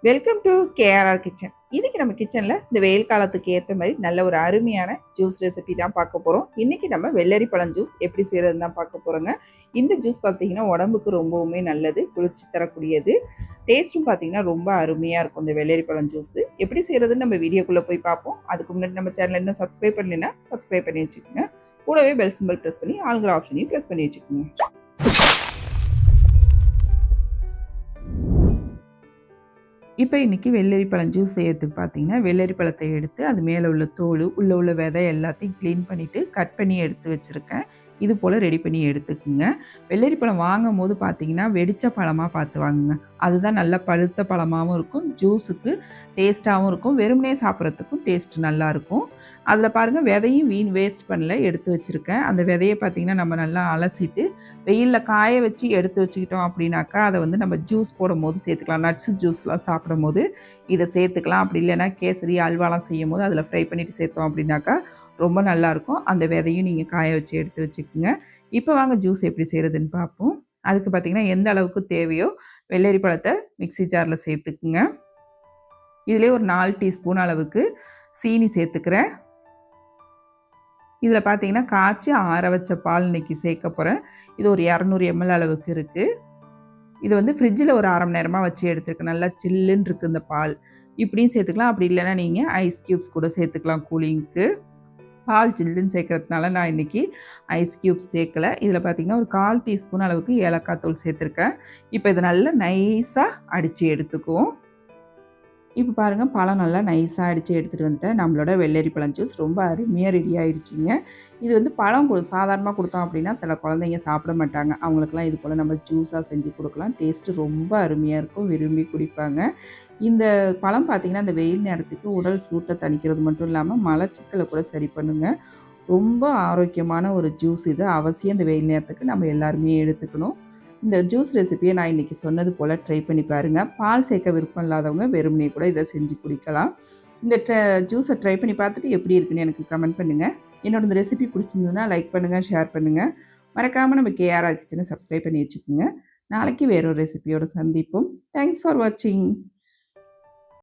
Welcome to KRR kitchen. இன்னைக்கு நம்ம கிச்சனில் இந்த வெயில் காலத்துக்கு ஏற்ற மாதிரி நல்ல ஒரு அருமையான ஜூஸ் ரெசிபி தான் பார்க்க போகிறோம். இன்னைக்கு நம்ம வெள்ளரி பழம் ஜூஸ் எப்படி செய்கிறதுன்னு தான் பார்க்க போகிறோங்க. இந்த ஜூஸ் பார்த்தீங்கன்னா உடம்புக்கு ரொம்பவுமே நல்லது, குளிர்ச்சி தரக்கூடியது. டேஸ்ட்டும் பார்த்தீங்கன்னா ரொம்ப அருமையாக இருக்கும். இந்த வெள்ளரி பழம் ஜூஸ் எப்படி செய்கிறதுன்னு நம்ம வீடியோக்குள்ளே போய் பார்ப்போம். அதுக்கு முன்னாடி நம்ம சேனல் இன்னும் சப்ஸ்கிரைப் பண்ணலைன்னா சப்ஸ்கிரைப் பண்ணி வச்சுக்கோங்க. கூடவே பெல் சிம்பிள் ப்ரெஸ் பண்ணி ஆளுங்கிற ஆப்ஷனையும் ப்ரெஸ் பண்ணி வச்சுக்கோங்க. இப்போ இன்றைக்கி வெள்ளரி பழம் ஜூஸ் செய்யறதுக்கு பார்த்தீங்கன்னா, வெள்ளரி பழத்தை எடுத்து அது மேலே உள்ள தோல், உள்ள விதை எல்லாத்தையும் க்ளீன் பண்ணிவிட்டு கட் பண்ணி எடுத்து வச்சுருக்கேன். இது போல் ரெடி பண்ணி எடுத்துக்குங்க. வெள்ளரி பழம் வாங்கும்போது பார்த்தீங்கன்னா, வெடித்த பழமாக பார்த்து வாங்குங்க. அதுதான் நல்லா பழுத்த பழமாகவும் இருக்கும், ஜூஸுக்கு டேஸ்ட்டாகவும் இருக்கும், வெறுமனே சாப்பிட்றதுக்கும் டேஸ்ட் நல்லாயிருக்கும். அதில் பாருங்கள், விதையும் வீண் வேஸ்ட் பண்ணல, எடுத்து வச்சுருக்கேன். அந்த விதையை பார்த்திங்கன்னா நம்ம நல்லா அலசிட்டு வெயிலில் காய வச்சு எடுத்து வச்சுக்கிட்டோம் அப்படின்னாக்கா, அதை வந்து நம்ம ஜூஸ் போடும்போது சேர்த்துக்கலாம். நட்ஸ் ஜூஸ்லாம் சாப்பிடும்போது இதை சேர்த்துக்கலாம். அப்படி இல்லைன்னா கேசரி அல்வாலாம் செய்யும் போது அதில் ஃப்ரை பண்ணிவிட்டு சேர்த்தோம் அப்படின்னாக்கா ரொம்ப நல்லாயிருக்கும். அந்த விதையும் நீங்கள் காய வச்சு எடுத்து வச்சுக்கோங்க. இப்போ வாங்க ஜூஸ் எப்படி செய்கிறதுன்னு பார்ப்போம். அதுக்கு பார்த்திங்கன்னா, எந்த அளவுக்கு தேவையோ வெள்ளரி பழத்தை மிக்ஸி ஜாரில் சேர்த்துக்குங்க. இதிலே ஒரு 4 டீஸ்பூன் அளவுக்கு சீனி சேர்த்துக்கிறேன். இதில் பார்த்தீங்கன்னா, காய்ச்சி ஆற வச்ச பால் இன்றைக்கி சேர்க்க போகிறேன். இது ஒரு 200 ml அளவுக்கு இருக்குது. இது வந்து ஃப்ரிட்ஜில் ஒரு 1/2 மணி நேரமாக வச்சு எடுத்துருக்கேன். நல்லா சில்லுன்னு இருக்குது இந்த பால். இப்படியும் சேர்த்துக்கலாம். அப்படி இல்லைன்னா நீங்கள் ஐஸ் க்யூப்ஸ் கூட சேர்த்துக்கலாம் கூலிங்க்கு. பால் சில்லுன்னு சேர்க்கறதுனால நான் இன்றைக்கி ஐஸ் க்யூப்ஸ் சேர்க்கலை. இதில் பார்த்திங்கன்னா, ஒரு 1/4 டீஸ்பூன் அளவுக்கு ஏலக்காய் தூள் சேர்த்துருக்கேன். இப்போ இதை நல்லா நைஸாக அடித்து எடுத்துக்குவோம். இப்போ பாருங்கள், பழம் நல்லா நைஸாக அடித்து எடுத்துகிட்டு வந்துட்டேன். நம்மளோட வெள்ளரி பழம் ஜூஸ் ரொம்ப அருமையாக ரெடி ஆகிடுச்சிங்க. இது வந்து பழம் சாதாரணமாக கொடுத்தோம் அப்படின்னா சில குழந்தைங்க சாப்பிட மாட்டாங்க. அவங்களுக்குலாம் இது போல் நம்ம ஜூஸாக செஞ்சு கொடுக்கலாம். டேஸ்ட்டு ரொம்ப அருமையாக இருக்கும், விரும்பி குடிப்பாங்க. இந்த பழம் பார்த்திங்கன்னா, இந்த வெயில் நேரத்துக்கு உடல் சூட்டை தணிக்கிறது மட்டும் இல்லாமல் மலச்சிக்கலை கூட சரி பண்ணுங்க. ரொம்ப ஆரோக்கியமான ஒரு ஜூஸ் இது. அவசியம் இந்த வெயில் நேரத்துக்கு நம்ம எல்லாருமே எடுத்துக்கணும். இந்த ஜூஸ் ரெசிபியை நான் இன்றைக்கி சொன்னது போல் ட்ரை பண்ணி பாருங்கள். பால் சேர்க்க விருப்பம் இல்லாதவங்க வெறுமனே கூட இதை செஞ்சு குடிக்கலாம். இந்த ஜூஸை ட்ரை பண்ணி பார்த்துட்டு எப்படி இருக்குன்னு எனக்கு கமெண்ட் பண்ணுங்கள். என்னோட இந்த ரெசிபி பிடிச்சிருந்ததுன்னா லைக் பண்ணுங்கள், ஷேர் பண்ணுங்கள். மறக்காமல் நம்ம கேஆர்ஆர் கிச்சனை சப்ஸ்கிரைப் பண்ணி வச்சுக்கோங்க. நாளைக்கு வேறொரு ரெசிபியோட சந்திப்போம். தேங்க்ஸ் ஃபார் வாட்சிங்.